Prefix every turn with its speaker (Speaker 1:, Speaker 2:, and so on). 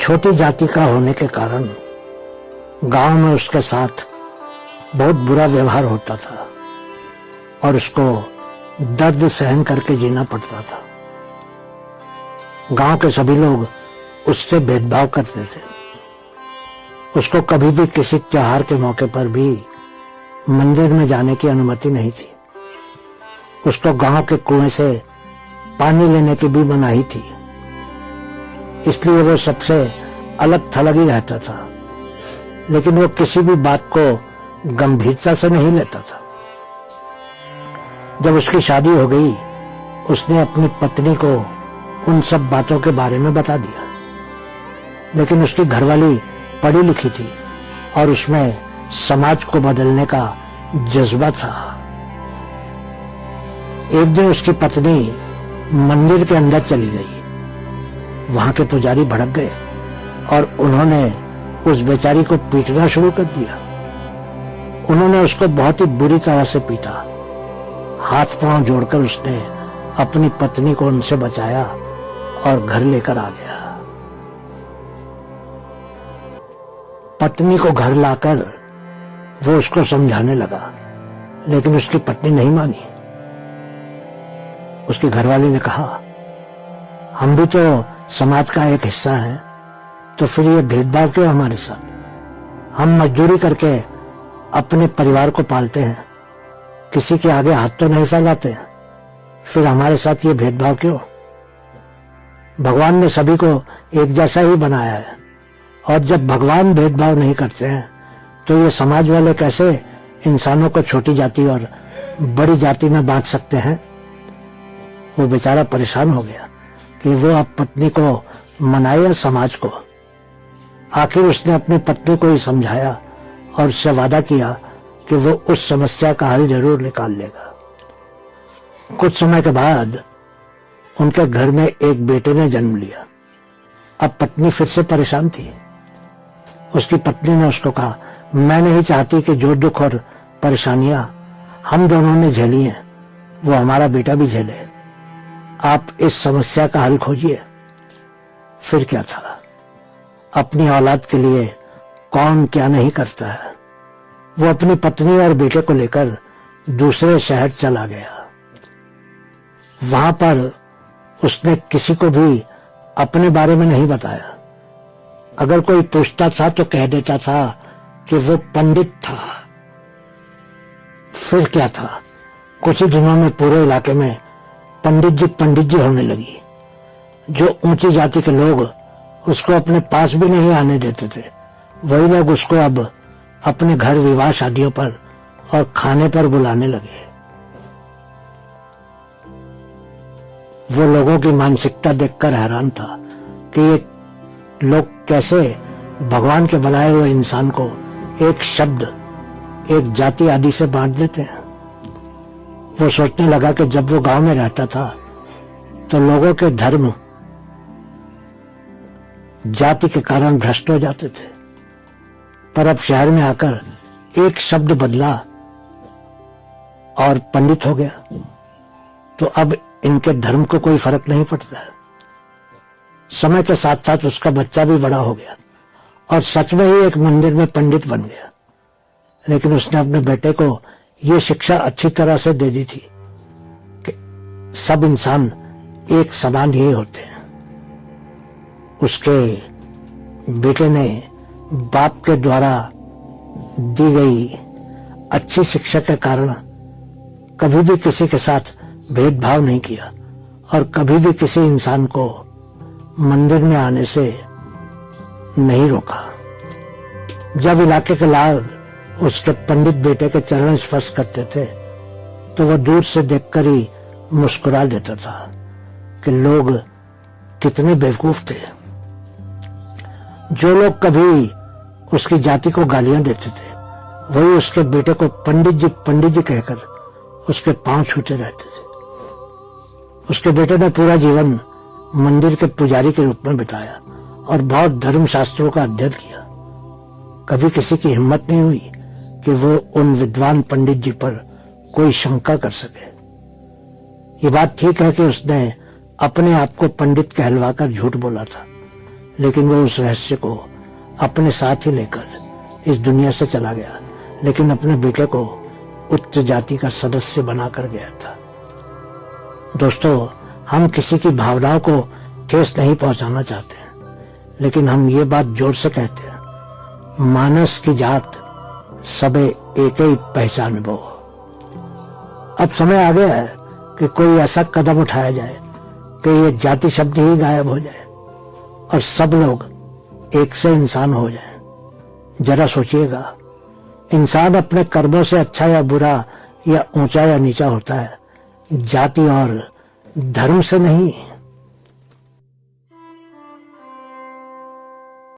Speaker 1: छोटी जाति का होने के कारण गांव में उसके साथ बहुत बुरा व्यवहार होता था और उसको दर्द सहन करके जीना पड़ता था। गांव के सभी लोग उससे भेदभाव करते थे। उसको कभी भी किसी त्योहार के मौके पर भी मंदिर में जाने की अनुमति नहीं थी। उसको गांव के कुएं से पानी लेने की भी मनाही थी। इसलिए वो सबसे अलग थलग ही रहता था, लेकिन वो किसी भी बात को गंभीरता से नहीं लेता था। जब उसकी शादी हो गई, उसने अपनी पत्नी को उन सब बातों के बारे में बता दिया, लेकिन उसकी घरवाली पढ़ी लिखी थी और उसमें समाज को बदलने का जज्बा था। एक दिन उसकी पत्नी मंदिर के अंदर चली गई। वहां के पुजारी भड़क गए और उन्होंने उस बेचारी को पीटना शुरू कर दिया। उन्होंने उसको बहुत ही बुरी तरह से पीटा। हाथ पांव जोड़कर उसने अपनी पत्नी को उनसे बचाया और घर लेकर आ गया। पत्नी को घर लाकर वो उसको समझाने लगा, लेकिन उसकी पत्नी नहीं मानी। उसकी घरवाली ने कहा, हम भी तो समाज का एक हिस्सा हैं, तो फिर ये भेदभाव क्यों हमारे साथ? हम मजदूरी करके अपने परिवार को पालते हैं, किसी के आगे हाथ तो नहीं फैलाते हैं, फिर हमारे साथ ये भेदभाव क्यों? भगवान ने सभी को एक जैसा ही बनाया है, और जब भगवान भेदभाव नहीं करते हैं तो ये समाज वाले कैसे इंसानों को छोटी जाति और बड़ी जाति में बांट सकते हैं? वो बेचारा परेशान हो गया कि वो अब पत्नी को मनाए या समाज को। आखिर उसने अपनी पत्नी को ही समझाया और उससे वादा किया कि वो उस समस्या का हल जरूर निकाल लेगा। कुछ समय के बाद उनके घर में एक बेटे ने जन्म लिया। अब पत्नी फिर से परेशान थी। उसकी पत्नी ने उसको कहा, मैं नहीं चाहती कि जो दुख और परेशानियां हम दोनों ने झेली हैं वो हमारा बेटा भी झेले। आप इस समस्या का हल खोजिए। फिर क्या था, अपनी औलाद के लिए कौन क्या नहीं करता है। वो अपनी पत्नी और बेटे को लेकर दूसरे शहर चला गया। वहां पर उसने किसी को भी अपने बारे में नहीं बताया। अगर कोई पूछता था तो कह देता था कि वो पंडित था। फिर क्या था, कुछ ही दिनों में पूरे इलाके में पंडित जी होने लगी। जो ऊंची जाति के लोग उसको अपने पास भी नहीं आने देते थे, वही लोग उसको अब अपने घर विवाह शादियों पर और खाने पर बुलाने लगे। वो लोगों की मानसिकता देखकर हैरान था कि ये लोग कैसे भगवान के बनाए हुए इंसान को एक शब्द, एक जाति आदि से बांट देते हैं। वो सोचने लगा कि जब वो गांव में रहता था तो लोगों के धर्म जाति के कारण भ्रष्ट हो जाते थे, पर अब शहर में आकर एक शब्द बदला और पंडित हो गया, तो अब इनके धर्म को कोई फर्क नहीं पड़ता है। समय के साथ साथ उसका बच्चा भी बड़ा हो गया और सच में ही एक मंदिर में पंडित बन गया। लेकिन उसने अपने बेटे को यह शिक्षा अच्छी तरह से दे दी थी कि सब इंसान एक समान ही होते हैं। उसके बेटे ने बाप के द्वारा दी गई अच्छी शिक्षा के कारण कभी भी किसी के साथ भेदभाव नहीं किया और कभी भी किसी इंसान को मंदिर में आने से नहीं रोका। जब इलाके के लोग उसके पंडित बेटे के चरण स्पर्श करते थे तो वह दूर से देखकर ही मुस्कुरा देता था कि लोग कितने बेवकूफ थे। जो लोग कभी उसकी जाति को गालियां देते थे, वही उसके बेटे को पंडित जी कहकर उसके पांव छूते रहते थे। उसके बेटे ने पूरा जीवन मंदिर के पुजारी के रूप में बिताया और बहुत धर्म शास्त्रों का अध्ययन किया। कभी किसी की हिम्मत नहीं हुई कि वो उन विद्वान पंडित जी पर कोई शंका कर सके। ये बात ठीक है कि उसने अपने आप को पंडित कहलवाकर झूठ बोला था, लेकिन वो उस रहस्य को अपने साथ ही लेकर इस दुनिया से चला गया, लेकिन अपने बेटे को उच्च जाति का सदस्य बनाकर गया था। दोस्तों, हम किसी की भावनाओं को ठेस नहीं पहुंचाना चाहते हैं, लेकिन हम ये बात जोर से कहते हैं, मानस की जात सबे एक ही पहचान बो। अब समय आ गया है कि कोई ऐसा कदम उठाया जाए कि ये जाति शब्द ही गायब हो जाए और सब लोग एक से इंसान हो जाएं। जरा सोचिएगा, इंसान अपने कर्मों से अच्छा या बुरा या ऊंचा या नीचा होता है, जाति और धर्म से नहीं।